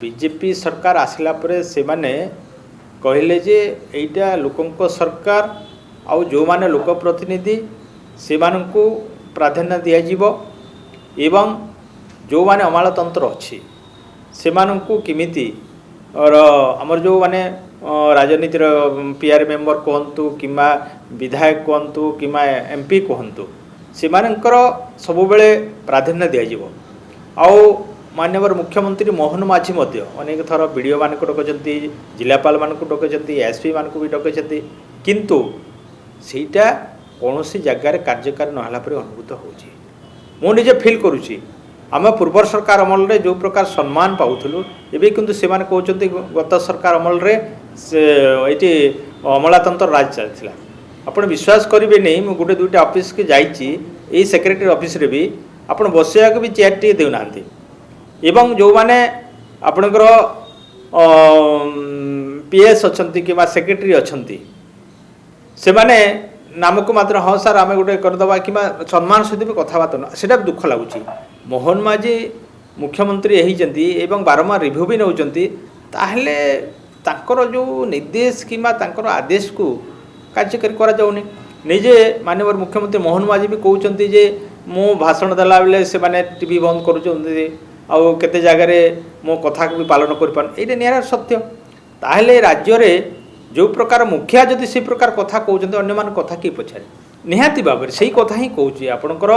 BJP सरकार आसला परे से माने कहले जे एटा लोकंक सरकार आउ जो माने लोक प्रतिनिधि से मानकु प्राधान्य दिया जीवो एवं जो माने अमालतंत्र अच्छी से मानकु किमिति और हमर जो माने राजनीतिर पीआर मेंबर कहतु किमा विधायक कहतु किमा एमपी कहतु से मानकर सब बेले प्राधान्य दिया जीवो आउ माननीय मुख्यमंत्री मोहन माझी अनेक थर विडीओ मानक डकचंती जिलापाल मानक डकचंती एसपी मानक भी डकचंती किंतु सेटा कौन सी जगार कार्यकारी नहला पर अनुभूत होची मु निजे फील करुची आम पूर्व सरकार अमल रे जो प्रकार सम्मान पाउथलु एबे किंतु से माने कहउचंती गत सरकार अमल रे एटी अमलातंत्र राज चलथिला आपण विश्वास करिवे नहीं मु गुटे दुटा ऑफिस के जाईची ए सेक्रेटरी ऑफिस रे भी आपण बसिया के भी चेयर टी देउ नांती एवं जो माने आपणकर पीएस अच्छी कि सेक्रेटरी अच्छी से माने नाम को मात्र हाँ सार आम गोटे करदे कि सम्मान सहित भी कथबार्ता ना से दुख लगुच मोहन माझी मुख्यमंत्री एवं बारंबार रिव्यू भी नौकरी ताहले जो निर्देश कि आदेश को कार्यकारी करा जाउनी निजे माननीय मुख्यमंत्री मोहन माझी भी कहते जे मु भाषण देला बेले से माने टीवी बंद करुँच आउ केते जगार मो कथा को भी पालन कर ये निरा सत्य ताहले राज्य रे जो प्रकार मुखिया जदि से प्रकार कथा कहते अन्य मान कथा कि पचारे निहाती भाव में से कथा ही कहूँ आपणकर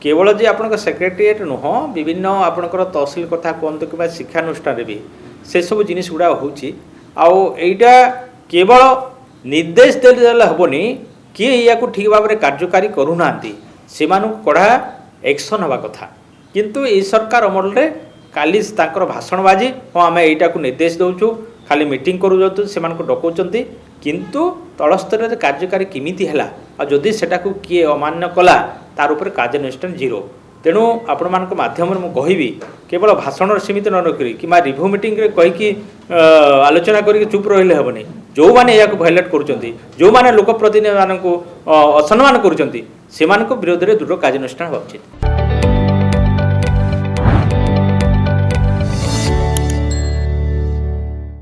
केवल जे आपणकर सेक्रेटेरिएट नुह विभिन्न आपणकर तहसिल कथा कहतु कि शिक्षानुष्ठान भी से सब जिनिस गुड़ा होईटा केवल निर्देश देले हेनी किए या ठीक भाव में कार्यकारी करूना से कड़ा एक्शन हवा कथा किंतु ये सरकार अमल रे काली तांकर भाषण बाजी हाँ आम यहीटा को निर्देश दौचु खाली मीटिंग करूँ से डकौंती किंतु तल स्तर में कार्यकारी किमिति है जदि सेटा को किए अमान्य कला तार उपर कार्यानुष्ठान जीरो तेणु आपण मान माध्यम मुझे केवल भाषण सीमित न रखी कि रिव्यू मीटिंग रे कहीकि आलोचना करके चुप रही हेनी जो मैंने या भायोलेट कर जो मैंने लोक प्रतिनिधि मानक असम्मान कर विरोध में दृढ़ कार्यानुष्ठान होगा उचित।